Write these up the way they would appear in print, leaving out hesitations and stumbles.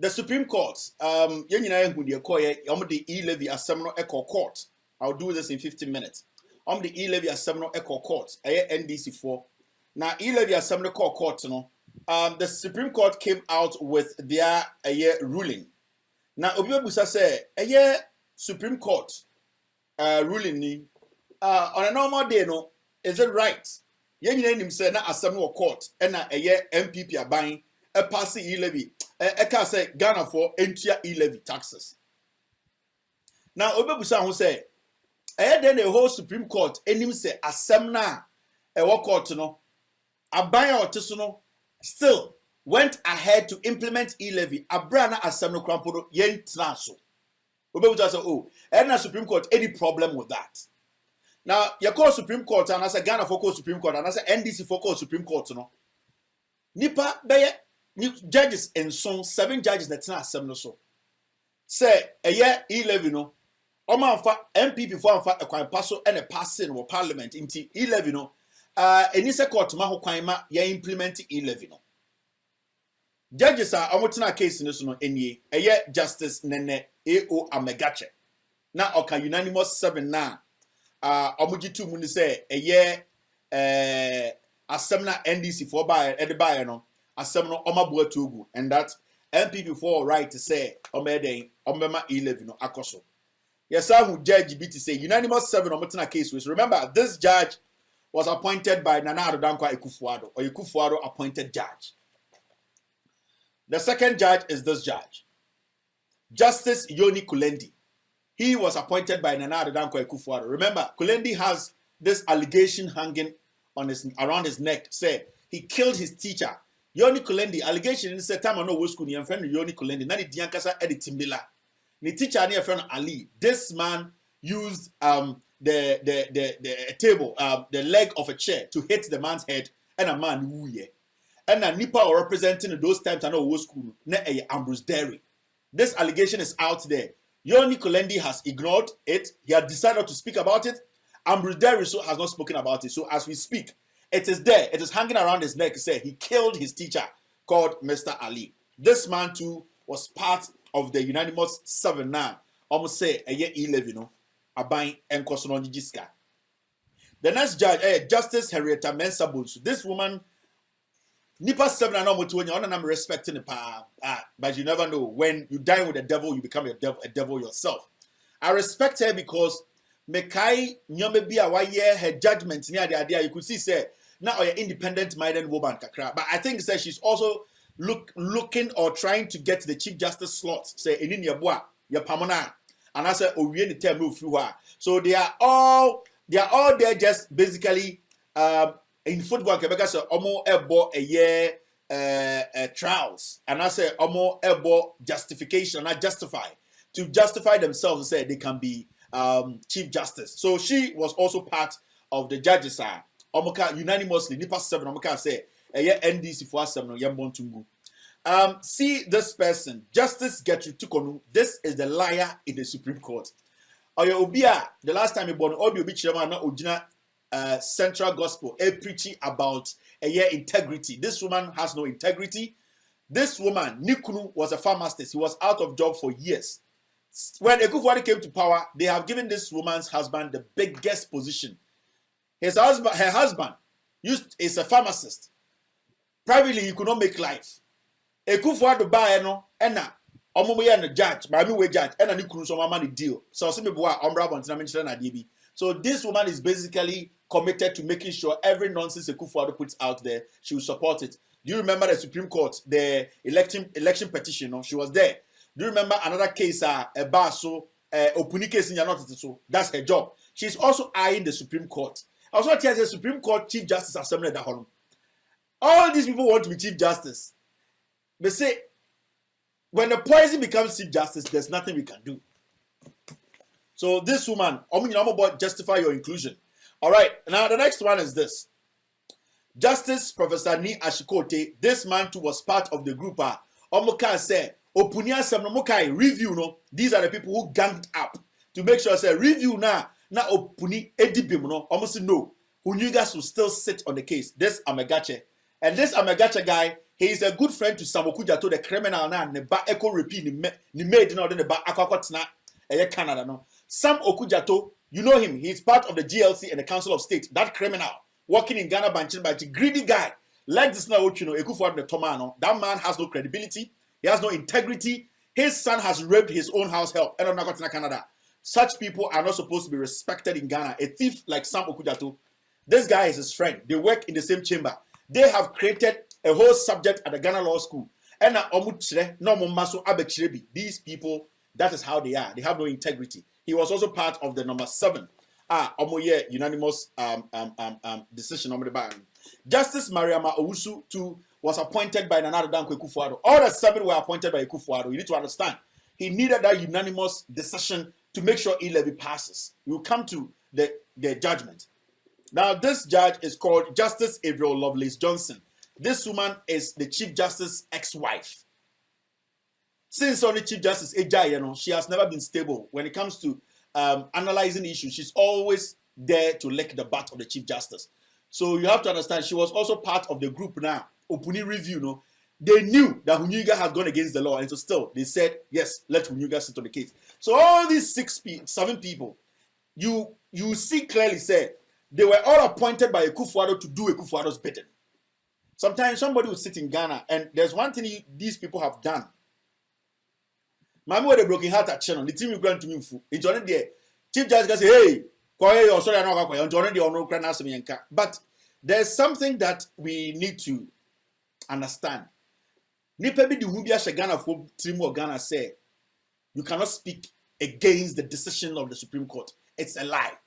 the Supreme Court, the E-Levy assembly echo court. I'll do this in 15 minutes. The E-Levy assembly echo court, NDC4. Now, E-Levy assembly court, the Supreme Court came out with their ruling. Now, Obiabusa say, Supreme Court ruling on a normal day, no, is it right? Yen him say na assembly court, and na MPP are buying a passing E-Levy. Can say Ghana for entire E-Levy taxes. Now, Obebusa who say, then the whole Supreme Court, and him say, Assemna, a walk court, no, a buyer or Tisuno, still went ahead to implement E-Levy, a brand Assembly Crampodo, yen transo. Obebusa say, oh, and the Supreme Court, any problem with that? Now, you call Supreme Court, and I say Ghana for Supreme Court, and I say NDC for Supreme Court, no. Nipa, baye, judges and some 7 judges that na assembly so say E-Levy no oman fa MPP for fa ekwan paso and a passing or parliament into E-Levy no any se court ma ho kwan ma ya implement E-Levy no judges are omotena case no so no enie justice nene AO Amegache na oka unanimous 7 na omugitu mu ni say assembly NDC for by e no Assembly Omabua Togu, and that MPP for right to say Omeden Omema E-Levy no Akoso. Yes, I would judge BT say unanimous 7 Omotena case was. Remember, this judge was appointed by Nana Adodankwa Ekufuado, or Ekufuado appointed judge. The second judge is this judge, Justice Yoni Kulendi. He was appointed by Nana Adodankwa Ekufuado. Remember, Kulendi has this allegation hanging on around his neck. Say he killed his teacher. Yoni Kulendi allegation in the time no school ni friend Yoni Kulendi na di diankasa editimbila ni teacher ni friend Ali. This man used the table the leg of a chair to hit the man's head and a man wuye and a nipa or representing those times I know school na Ambrose Derry. This allegation is out there. Yoni Kulendi has ignored it. He had decided to speak about it. Ambrose Derry has not spoken about it. So as we speak, it is there. It is hanging around his neck. He said he killed his teacher called Mr. Ali. This man too was part of the unanimous 7 now. Almost say a year E-Levy no. Abain and Kosonojiska. The next judge, Justice Henrietta Mensah. This woman, Nipa 7 and almost 20. I'm respecting the Paaa, but you never know. When you dine with the devil, you become a devil yourself. I respect her because Mekai Nyomebia why her judgment near the idea you could see say now you're independent minded woman kakra. But I think she's also looking or trying to get the Chief Justice slot. Say in your bois, your pamona. And I said, oh, we need to tell me through her. So they are all there just basically in football Quebec say almost ebo a year trials. And I say almost ebo justification, not justify. To justify themselves and say they can be Chief Justice. So she was also part of the judges are Omoka unanimously Nipa 7 Omoka say NDC for 7 Yambontungu. See this person, Justice Gertrude Tukonu. This is the liar in the Supreme Court. Oya Obia, the last time he born Obi Obi Chirama na Ojina Central Gospel preaching about integrity. This woman has no integrity. This woman, Nikunu, was a pharmacist. He was out of job for years. When Ekufuado came to power, they have given this woman's husband the biggest position. Her husband is a pharmacist. Privately, he could not make life. Ekufuado buy no, ena omomoye na judge, mami we judge, ena ni kunu so mama ni deal. So me boa ombra bontina mention na DB. So this woman is basically committed to making sure every nonsense Ekufuado puts out there, she will support it. Do you remember the Supreme Court, the election petition? No, she was there. Do you remember another case, a baso, opuni case in not so? That's her job. She's also eyeing the Supreme Court. Also, tells the Supreme Court Chief Justice Assembly that all these people want to be Chief Justice. They say when the poison becomes Chief Justice, there's nothing we can do. So this woman, justify your inclusion. All right. Now the next one is this. Justice Professor Ni Ashikote. This man too was part of the group. Omoka said. Opunia Samnomokai review no. These are the people who ganged up to make sure say review na opuni edibim no. Almost no. Who you guys will still sit on the case. This Amegache. And this Amegache guy, He is a good friend to Sam Okudjato, the criminal na ne ba echo repeat ni made no the ba akwakotena Canada no. Sam Okudjato, you know him. He is part of the GLC and the Council of State. That criminal working in Ghana Banchin, greedy guy. Like this now, you know, Ekufuado the Tomano. That man has no credibility. He has no integrity. His son has raped his own house help. And I'm not going to Canada. Such people are not supposed to be respected in Ghana. A thief like Sam Okudjato, this guy is his friend. They work in the same chamber. They have created a whole subject at the Ghana Law School. And these people, that is how they are. They have no integrity. He was also part of the number 7. Unanimous decision on the ban. Justice Mariama Owusu too was appointed by Nana Danko Ekufuado. All the 7 were appointed by Ekufuado. You need to understand. He needed that unanimous decision to make sure E-Levy passes. We'll come to the judgment. Now, this judge is called Justice Avril Lovelace Johnson. This woman is the Chief Justice's ex-wife. Since only Chief Justice Eja, she has never been stable when it comes to analyzing issues. She's always there to lick the butt of the Chief Justice. So you have to understand, she was also part of the group now, Opuni Review. They knew that Hunyuga had gone against the law, and so still they said, yes, let Hunyuga sit on the case. So all these 7 people, you see clearly say they were all appointed by Ekufuado to do Ekufuado's bidding. Sometimes somebody will sit in Ghana, and there's one thing these people have done. Mami with a broken heart at channel, the team will grant to me. In Johnny there, Chief Judge can say, hey, but there's something that we need to understand. Nipebi di Hubia Shagana for Trimo Ghana say, you cannot speak against the decision of the Supreme Court. It's a lie.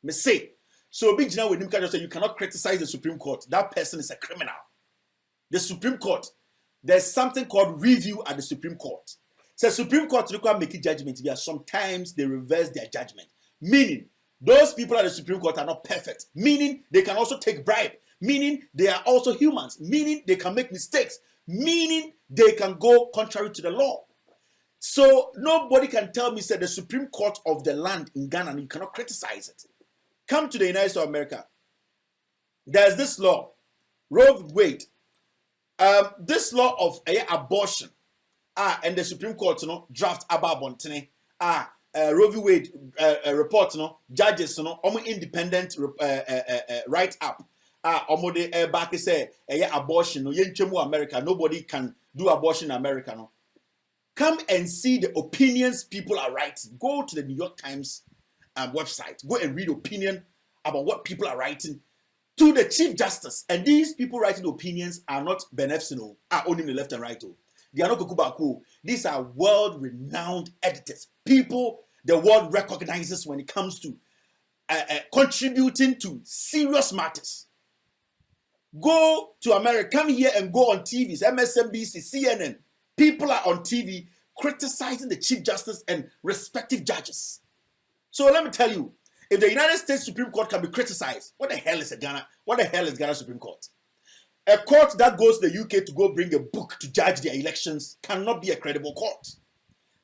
Me say, so big now with him can just say you cannot criticize the Supreme Court. That person is a criminal. The Supreme Court, there's something called review at the Supreme Court. So Supreme Court require making judgments. Sometimes they reverse their judgment. Meaning, those people at the Supreme Court are not perfect. Meaning, they can also take bribe. Meaning, they are also humans. Meaning, they can make mistakes. Meaning, they can go contrary to the law. So, nobody can tell me, say, the Supreme Court of the land in Ghana, and you cannot criticize it. Come to the United States of America. There's this law, Roe v. Wade. This law of abortion, and the Supreme Court, draft Aböut, Roe v. Wade report, judges, independent write up. De back say abortion, America, nobody can do abortion in America. No. Come and see the opinions people are writing. Go to the New York Times website. Go and read opinion about what people are writing to the Chief Justice. And these people writing opinions are not benefits, are only the left and right. They are not Kukubaku. These are world-renowned editors. People the world recognizes when it comes to contributing to serious matters. Go to America, come here and go on TVs, MSNBC, CNN. People are on TV criticizing the Chief Justice and respective judges. So let me tell you, if the United States Supreme Court can be criticized, what the hell is Ghana Supreme Court? A court that goes to the UK to go bring a book to judge their elections cannot be a credible court.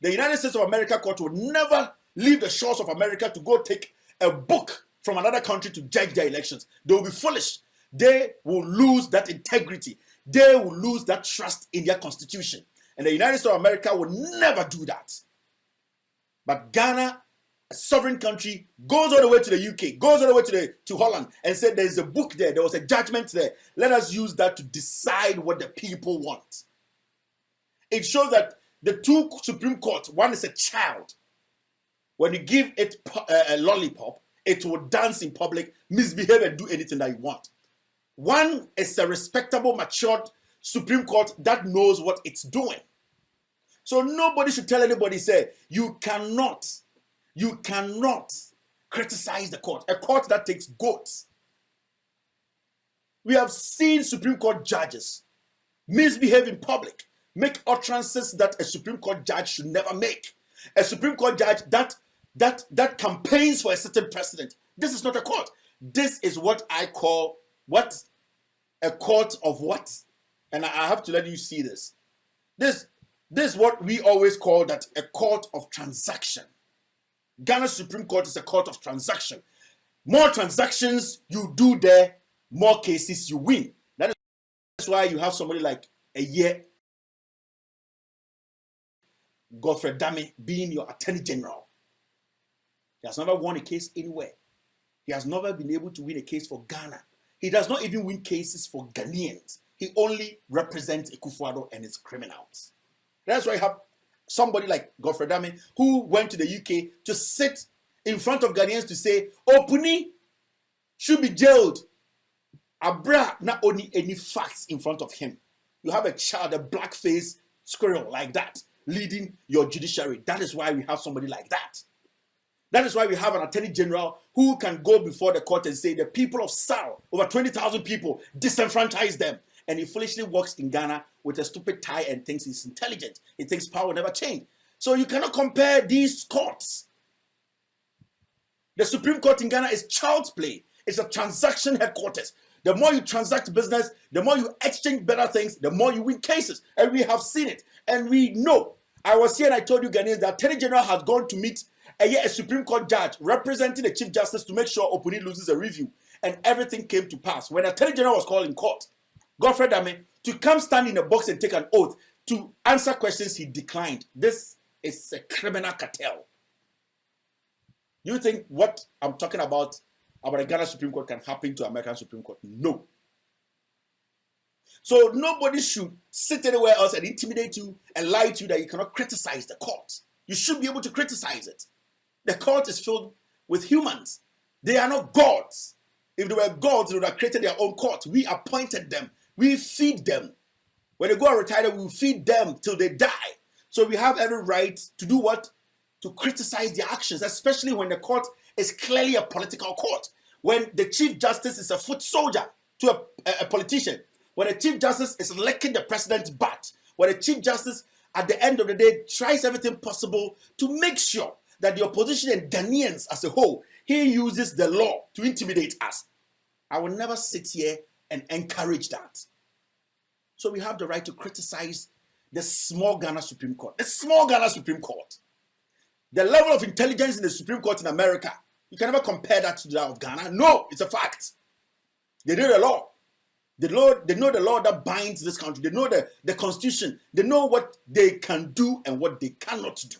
The United States of America court will never leave the shores of America to go take a book from another country to judge their elections. They will be foolish. They will lose that integrity. They will lose that trust in their constitution. And the United States of America will never do that. But Ghana, a sovereign country, goes all the way to the UK, goes all the way to Holland, and said there's a book there, there was a judgment there. Let us use that to decide what the people want. It shows that the two Supreme Court, one is a child. When you give it a lollipop, it will dance in public, misbehave, and do anything that you want. One is a respectable, matured Supreme Court that knows what it's doing. So nobody should tell anybody, say, you cannot criticize the court. A court that takes goats. We have seen Supreme Court judges misbehave in public, make utterances that a Supreme Court judge should never make. A Supreme Court judge that campaigns for a certain precedent. This is not a court. This is what I call what? A court of what? And I have to let you see this. This is what we always call that a court of transaction. Ghana Supreme Court is a court of transaction. More transactions you do there, more cases you win. That's why you have somebody like a year Godfrey Dame being your Attorney General. He has never won a case anywhere. He has never been able to win a case for Ghana. He does not even win cases for Ghanaians. He only represents Akufo-Addo and his criminals. That's why you have somebody like Godfrey Dame who went to the UK to sit in front of Ghanaians to say, Opuni should be jailed. Abra not only any facts in front of him. You have a child, a black-faced squirrel like that, leading your judiciary. That is why we have somebody like that. That is why we have an Attorney General who can go before the court and say the people of Sao, over 20,000 people, disenfranchise them. And he foolishly walks in Ghana with a stupid tie and thinks he's intelligent. He thinks power will never change. So you cannot compare these courts. The Supreme Court in Ghana is child's play. It's a transaction headquarters. The more you transact business, the more you exchange better things, the more you win cases. And we have seen it. And we know. I was here and I told you Ghanaians that Attorney General has gone to meet a Supreme Court judge representing the Chief Justice to make sure Opuni loses a review. And everything came to pass. When Attorney General was called in court, Godfrey Dame, to come stand in a box and take an oath to answer questions, he declined. This is a criminal cartel. You think what I'm talking about the Ghana Supreme Court can happen to American Supreme Court? No. So nobody should sit anywhere else and intimidate you and lie to you that you cannot criticize the court. You should be able to criticize it. The court is filled with humans. They are not gods. If they were gods, they would have created their own court. We appointed them. We feed them. When they go and retire, we will feed them till they die. So we have every right to do what? To criticize their actions, especially when the court is clearly a political court. When the Chief Justice is a foot soldier to a politician. When the Chief Justice is licking the president's butt. When the Chief Justice, at the end of the day, tries everything possible to make sure that the opposition and Ghanaians as a whole, he uses the law to intimidate us. I will never sit here and encourage that. So we have the right to criticize the small Ghana Supreme Court. The small Ghana Supreme Court. The level of intelligence in the Supreme Court in America, you can never compare that to that of Ghana. No, it's a fact. They know the law. They know the law that binds this country. They know the Constitution. They know what they can do and what they cannot do.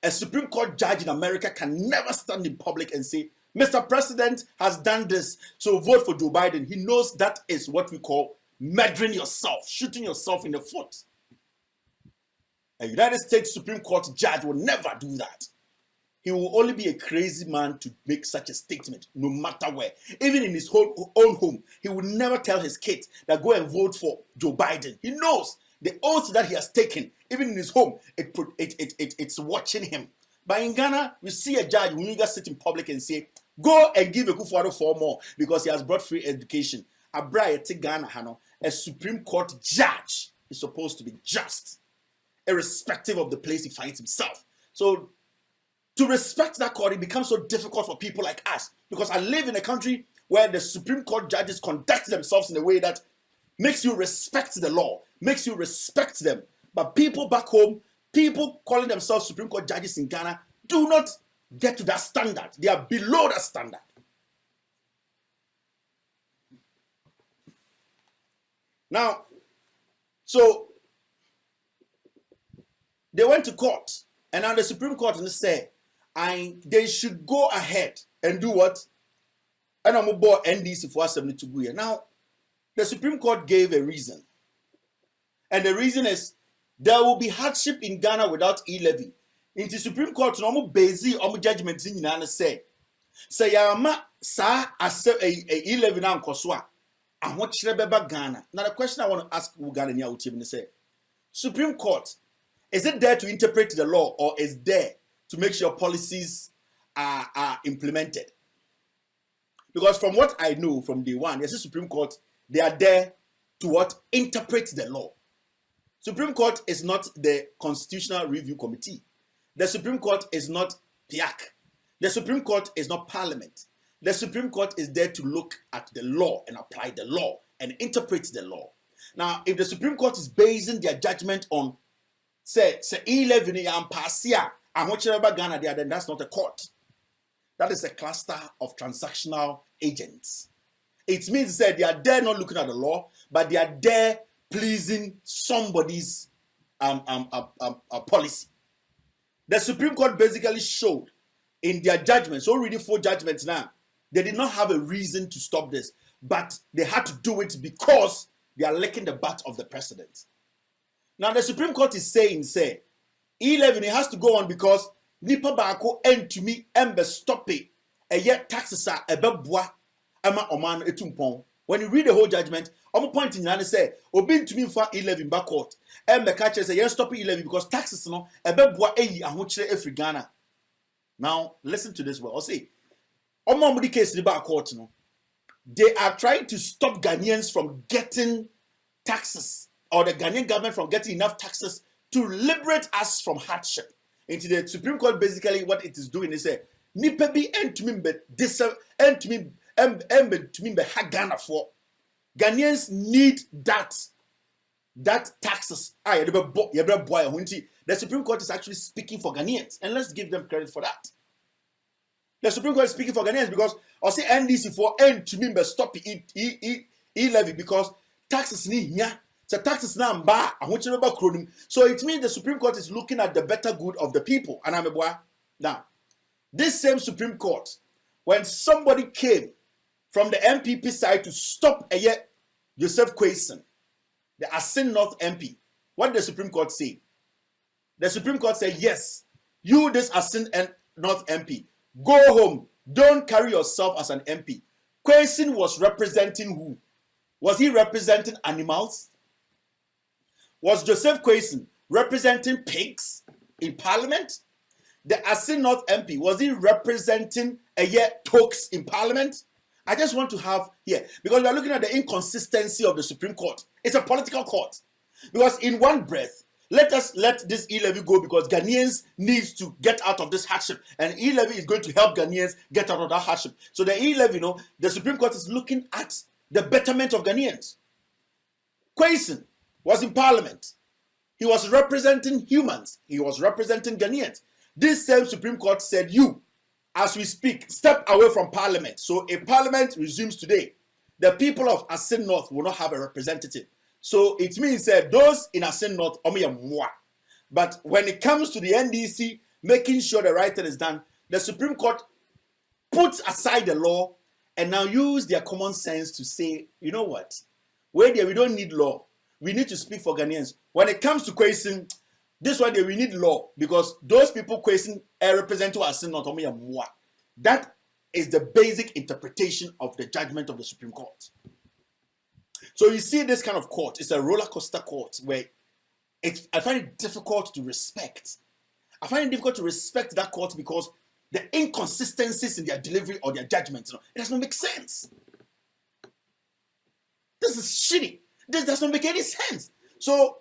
A Supreme Court judge in America can never stand in public and say, Mr. President has done this, so vote for Joe Biden. He knows that is what we call murdering yourself, shooting yourself in the foot. A United States Supreme Court judge will never do that. He will only be a crazy man to make such a statement, no matter where. Even in his own home, he would never tell his kids that go and vote for Joe Biden. He knows the oath that he has taken, even in his home, it's watching him. But in Ghana, we see a judge who just sit in public and say, go and give Akufo-Addo 4 more because he has brought free education. A Supreme Court judge is supposed to be just, irrespective of the place he finds himself. So to respect that court, it becomes so difficult for people like us because I live in a country where the Supreme Court judges conduct themselves in a way that makes you respect the law, makes you respect them. But people back home, people calling themselves Supreme Court judges in Ghana, do not get to that standard. They are below that standard. Now, so they went to court, and now the Supreme Court said, they should go ahead and do what? And I'm about NDC for 72 years. Now, the Supreme Court gave a reason. And the reason is there will be hardship in Ghana without E-Levy. In the Supreme Court, no more busy judgment in Ghana say yama sa E-Levy na nkoswa. And what Beba Ghana? Now the question I want to ask Uganda and say, Supreme Court, is it there to interpret the law or is there to make sure policies are implemented? Because from what I know from day one, yes, the Supreme Court, they are there to what? Interpret the law. Supreme Court is not the Constitutional Review Committee. The Supreme Court is not PIAC. The Supreme Court is not Parliament. The Supreme Court is there to look at the law and apply the law and interpret the law. Now, if the Supreme Court is basing their judgment on, say E-Levy and Paaa, and whatever Ghana there, then that's not a court. That is a cluster of transactional agents. it means that they are there not looking at the law, but they are there pleasing somebody's policy. The Supreme Court basically showed in their judgments, already 4 judgments now, they did not have a reason to stop this, but they had to do it because they are licking the butt of the president. Now the Supreme Court is saying, E-Levy has to go on because nipa baako entumi embe stop it. And yet taxes are ebeboa ama oman etumpon. When you read the whole judgment, I'm pointing and say, obin to me for E-Levy back court. And the catcher say, yes, stop E-Levy because taxes no ebeboa eyi ahochire every Ghana. Now listen to this well. I'll say, omambudi case the back court no. They are trying to stop Ghanaians from getting taxes, or the Ghanaian government from getting enough taxes to liberate us from hardship. Into the Supreme Court, basically, what it is doing is say, nipa bi entumi be this entumi entumi be ha Ghana for. Ghanaians need that taxes. The Supreme Court is actually speaking for Ghanaians, and let's give them credit for that. The Supreme Court is speaking for Ghanaians because I say NDC for entumi be stop E-Levy because taxes ni here. So taxes now mba ahochire kronim. So it means the Supreme Court is looking at the better good of the people. And now, this same Supreme Court, when somebody came from the MPP side to stop Joseph Quayson, the Asin North MP, what did the Supreme Court say? The Supreme Court said, yes, you this Asin North MP, go home. Don't carry yourself as an MP. Quayson was representing who? Was he representing animals? Was Joseph Quayson representing pigs in Parliament? The Asin North MP, was he representing talks in Parliament? I just want to have here, because we are looking at the inconsistency of the Supreme Court. It's a political court. Because in one breath, let us let this E-Levy go because Ghanaians need to get out of this hardship. And E-Levy is going to help Ghanaians get out of that hardship. So the E-Levy, the Supreme Court is looking at the betterment of Ghanaians. Quayson was in Parliament. He was representing humans. He was representing Ghanaians. This same Supreme Court said, you, as we speak, step away from Parliament. So if Parliament resumes today, the people of Asin North will not have a representative. So it means that those in Asin North, but when it comes to the NDC, making sure the right thing is done, the Supreme Court puts aside the law and now use their common sense to say, you know what? We don't need law. We need to speak for Ghanaians. When it comes to Quayson, this one day we need law because those people Quayson represent to us not only moi. That is the basic interpretation of the judgment of the Supreme Court. So you see this kind of court, it's a roller coaster court where I find it difficult to respect. I find it difficult to respect that court because the inconsistencies in their delivery or their judgment, it does not make sense. This is shitty. This does not make any sense. So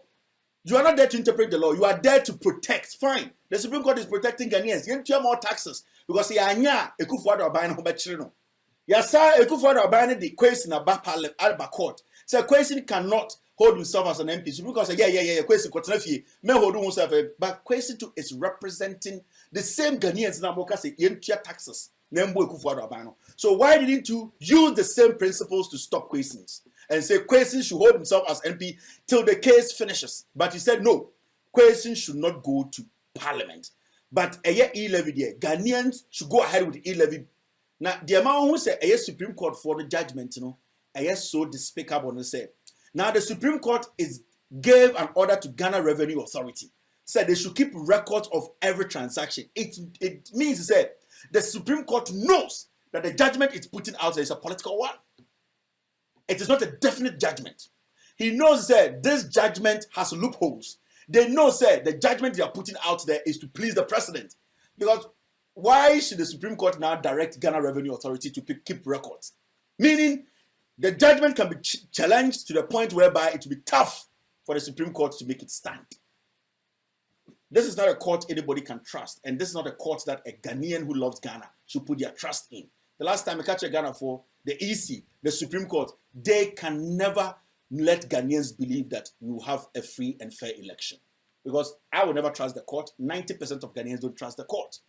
you are not there to interpret the law. You are there to protect. Fine. The Supreme Court is protecting Ghanaians. You have more taxes because you are Ekufuado buying home children. You saw Ekufuado buying the Quayson about court. So Quayson cannot hold himself as an MP. Supreme Court say yeah. Quayson continue may hold himself, but Quayson too is representing the same Ghanaians now because he taxes. So why didn't you use the same principles to stop Quaysons and say Quayson should hold himself as MP till the case finishes? But you said no, Quayson should not go to Parliament. But E-Levy there, Ghanaians should go ahead with E-Levy. Now the amount who say Supreme Court for the judgment, so despicable and say. Now the Supreme Court gave an order to Ghana Revenue Authority, said they should keep records of every transaction. It means to say the Supreme Court knows that the judgment it's putting out there is a political one. It is not a definite judgment. He knows that this judgment has loopholes. They know that the judgment they are putting out there is to please the president. Because why should the Supreme Court now direct Ghana Revenue Authority to keep records? Meaning the judgment can be challenged to the point whereby it will be tough for the Supreme Court to make it stand. This is not a court anybody can trust. And this is not a court that a Ghanaian who loves Ghana should put their trust in. The last time I catch a Ghana for the EC, the Supreme Court, they can never let Ghanaians believe that we will have a free and fair election. Because I will never trust the court. 90% of Ghanaians don't trust the court.